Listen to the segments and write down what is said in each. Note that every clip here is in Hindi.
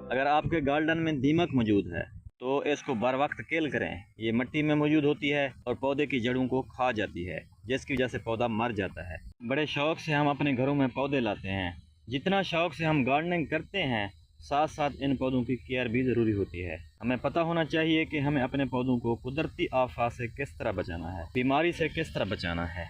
अगर आपके गार्डन में दीमक मौजूद है तो इसको बर वक्त किल करें। ये मिट्टी में मौजूद होती है और पौधे की जड़ों को खा जाती है, जिसकी वजह से पौधा मर जाता है। बड़े शौक से हम अपने घरों में पौधे लाते हैं। जितना शौक से हम गार्डनिंग करते हैं, साथ साथ इन पौधों की केयर भी ज़रूरी होती है। हमें पता होना चाहिए कि हमें अपने पौधों को कुदरती आफत से किस तरह बचाना है, बीमारी से किस तरह बचाना है,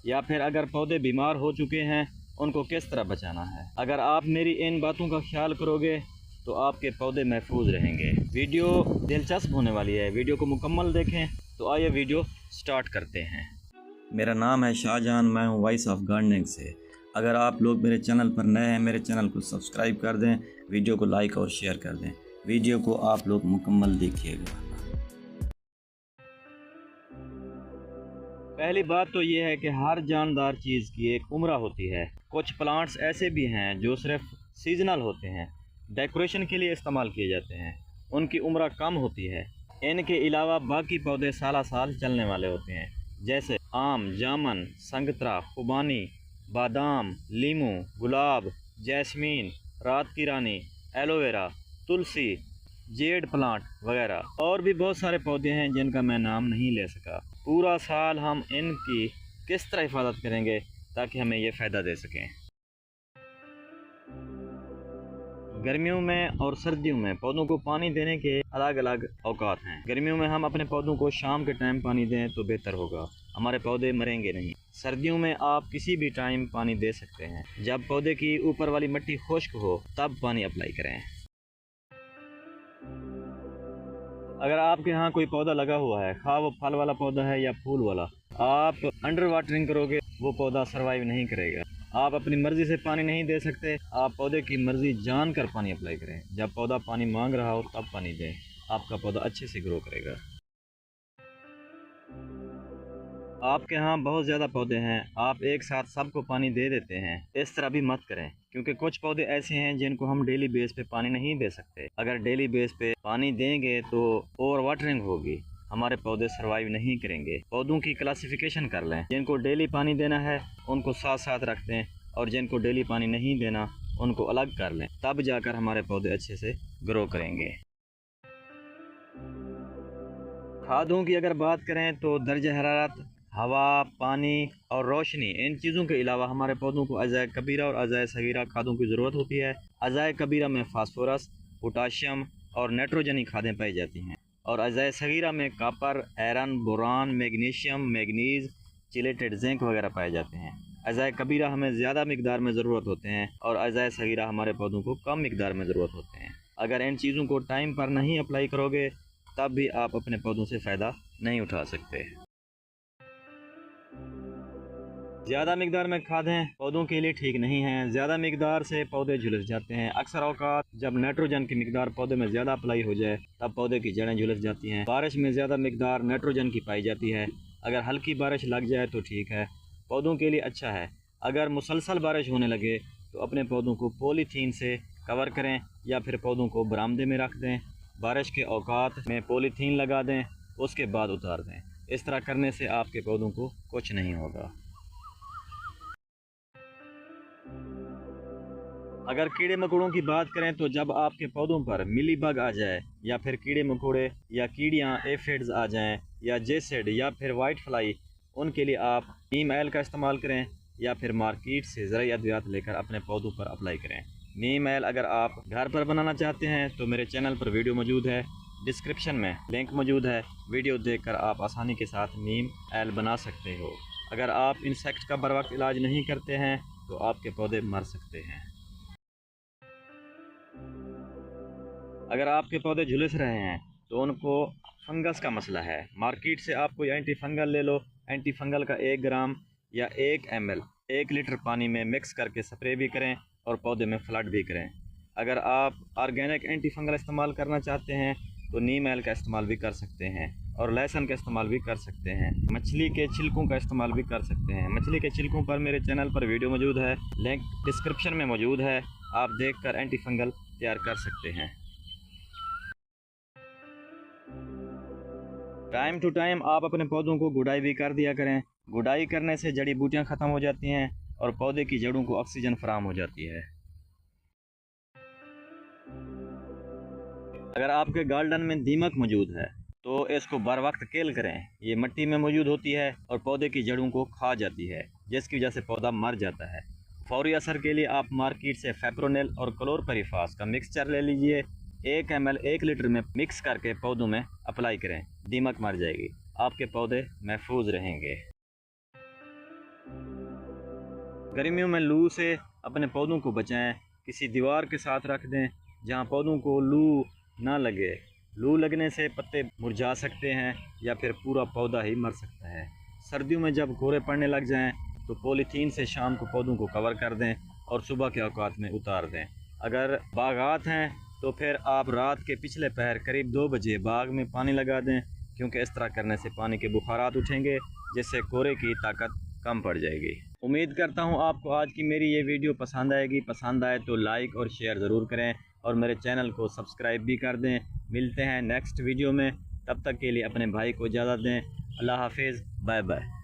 या फिर अगर पौधे बीमार हो चुके हैं उनको किस तरह बचाना है। अगर आप मेरी इन बातों का ख्याल करोगे तो आपके पौधे महफूज रहेंगे। वीडियो दिलचस्प होने वाली है, वीडियो को मुकम्मल देखें। तो आइए वीडियो स्टार्ट करते हैं। मेरा नाम है शाहजहान, मैं हूँ वॉइस ऑफ गार्डनिंग से। अगर आप लोग मेरे चैनल पर नए हैं, मेरे चैनल को सब्सक्राइब कर दें, वीडियो को लाइक और शेयर कर दें। वीडियो को आप लोग मुकम्मल देखिएगा। पहली बात तो ये है कि हर जानदार चीज़ की एक उम्र होती है। कुछ प्लांट्स ऐसे भी हैं जो सिर्फ सीजनल होते हैं, डेकोरेशन के लिए इस्तेमाल किए जाते हैं, उनकी उम्र कम होती है। इनके अलावा बाकी पौधे साला साल चलने वाले होते हैं, जैसे आम, जामुन, संतरा, खुबानी, बादाम, लीमू, गुलाब, जैस्मीन, रात की रानी, एलोवेरा, तुलसी, जेड प्लांट वगैरह। और भी बहुत सारे पौधे हैं जिनका मैं नाम नहीं ले सका। पूरा साल हम इनकी किस तरह हिफाजत करेंगे ताकि हमें ये फ़ायदा दे सकें। गर्मियों में और सर्दियों में पौधों को पानी देने के अलग अलग औकात हैं। गर्मियों में हम अपने पौधों को शाम के टाइम पानी दें तो बेहतर होगा, हमारे पौधे मरेंगे नहीं। सर्दियों में आप किसी भी टाइम पानी दे सकते हैं। जब पौधे की ऊपर वाली मिट्टी खुश्क हो तब पानी अप्लाई करें। अगर आपके यहाँ कोई पौधा लगा हुआ है, खा वो फल वाला पौधा है या फूल वाला, आप अंडर वाटरिंग करोगे वो पौधा सरवाइव नहीं करेगा। आप अपनी मर्ज़ी से पानी नहीं दे सकते, आप पौधे की मर्ज़ी जान कर पानी अप्लाई करें। जब पौधा पानी मांग रहा हो तब पानी दें, आपका पौधा अच्छे से ग्रो करेगा। आपके यहाँ बहुत ज़्यादा पौधे हैं, आप एक साथ सबको पानी दे देते हैं। इस तरह भी मत करें, क्योंकि कुछ पौधे ऐसे हैं जिनको हम डेली बेस पे पानी नहीं दे सकते। अगर डेली बेस पे पानी देंगे तो ओवर वाटरिंग होगी, हमारे पौधे सरवाइव नहीं करेंगे। पौधों की क्लासिफिकेशन कर लें, जिनको डेली पानी देना है उनको साथ साथ रख दें, और जिनको डेली पानी नहीं देना उनको अलग कर लें। तब जाकर हमारे पौधे अच्छे से ग्रो करेंगे। खादों की अगर बात करें तो दर्जा हरारत, हवा, पानी और रोशनी, इन चीज़ों के अलावा हमारे पौधों को अज़ाए कबीरा और अज़ाए सगीरा खादों की ज़रूरत होती है। अज़ाए कबीरा में फास्फोरस, पोटाशियम और नाइट्रोजनी खादें पाई जाती हैं, और अज़ाए सगीरा में copper, iron, boron, magnesium, manganese, chelated zinc वगैरह पाए जाते हैं। अज़ाए कबीरा हमें ज़्यादा मिकदार में ज़रूरत होते हैं और अज़ाए सगीरा हमारे पौधों को कम मिकदार में ज़रूरत होते हैं। अगर इन चीज़ों को टाइम पर नहीं अप्लाई करोगे तब भी आप अपने पौधों से फ़ायदा नहीं उठा सकते। ज़्यादा मिकदार में खादें पौधों के लिए ठीक नहीं हैं। ज़्यादा मिकदार से पौधे झुलस जाते हैं। अक्सर औक़ात जब नाइट्रोजन की मिकदार पौधे में ज़्यादा अप्लाई हो जाए तब पौधे की जड़ें झुलस जाती हैं। बारिश में ज़्यादा मिकदार नाइट्रोजन की पाई जाती है। अगर हल्की बारिश लग जाए तो ठीक है, पौधों के लिए अच्छा है। अगर मुसलसल बारिश होने लगे तो अपने पौधों को पॉलीथीन से कवर करें या फिर पौधों को बरामदे में रख दें। बारिश के औक़ात में पॉलीथीन लगा दें, उसके बाद उतार दें। इस तरह करने से आपके पौधों को कुछ नहीं होगा। अगर कीड़े मकोड़ों की बात करें तो जब आपके पौधों पर मिली बग आ जाए या फिर कीड़े मकोड़े या कीड़ियाँ एफिड्स आ जाएं या जेसिड या फिर वाइट फ्लाई, उनके लिए आप नीम ऑयल का इस्तेमाल करें या फिर मार्केट से ज़रूरी अद्वियात लेकर अपने पौधों पर अप्लाई करें। नीम ऑयल अगर आप घर पर बनाना चाहते हैं तो मेरे चैनल पर वीडियो मौजूद है, डिस्क्रिप्शन में लिंक मौजूद है। वीडियो देखकर आप आसानी के साथ नीम ऑयल बना सकते हो। अगर आप इंसेक्ट का बर वक्त इलाज नहीं करते हैं तो आपके पौधे मर सकते हैं। अगर आपके पौधे झुलस रहे हैं तो उनको फंगस का मसला है। मार्केट से आप कोई एंटी फंगल ले लो। एंटी फंगल का 1 ग्राम या 1 ml 1 लीटर पानी में मिक्स करके स्प्रे भी करें और पौधे में फ्लड भी करें। अगर आप ऑर्गेनिक एंटी फंगल इस्तेमाल करना चाहते हैं तो नीम ऑयल का इस्तेमाल भी कर सकते हैं और लहसुन का इस्तेमाल भी कर सकते हैं। मछली के छिलकों का इस्तेमाल भी कर सकते हैं। मछली के छिलकों पर मेरे चैनल पर वीडियो मौजूद है, लिंक डिस्क्रिप्शन में मौजूद है। आप देखकर एंटी फंगल तैयार कर सकते हैं। टाइम टू टाइम आप अपने पौधों को गुड़ाई भी कर दिया करें। गुड़ाई करने से जड़ी बूटियां ख़त्म हो जाती हैं और पौधे की जड़ों को ऑक्सीजन फराहम हो जाती है। अगर आपके गार्डन में दीमक मौजूद है तो इसको बर वक्त केल करें। ये मिट्टी में मौजूद होती है और पौधे की जड़ों को खा जाती है, जिसकी वजह से पौधा मर जाता है। फौरी असर के लिए आप मार्केट से फेप्रोनिल और क्लोरपरिफास का मिक्सचर ले लीजिए। 1 ml 1 लीटर में मिक्स करके पौधों में अप्लाई करें, दीमक मर जाएगी, आपके पौधे महफूज रहेंगे। गर्मियों में लू से अपने पौधों को बचाएं। किसी दीवार के साथ रख दें जहां पौधों को लू ना लगे। लू लगने से पत्ते मुरझा सकते हैं या फिर पूरा पौधा ही मर सकता है। सर्दियों में जब कोहरे पड़ने लग जाएं तो पॉलीथीन से शाम को पौधों को कवर कर दें और सुबह के औकात में उतार दें। अगर बागात हैं तो फिर आप रात के पिछले पहर करीब 2 बजे बाग में पानी लगा दें, क्योंकि इस तरह करने से पानी के बुखारात उठेंगे, जिससे कोहरे की ताकत कम पड़ जाएगी। उम्मीद करता हूँ आपको आज की मेरी ये वीडियो पसंद आएगी। पसंद आए तो लाइक और शेयर ज़रूर करें और मेरे चैनल को सब्सक्राइब भी कर दें। मिलते हैं नेक्स्ट वीडियो में, तब तक के लिए अपने भाई को इजाज़त दें। अल्लाह हाफिज़, बाय बाय।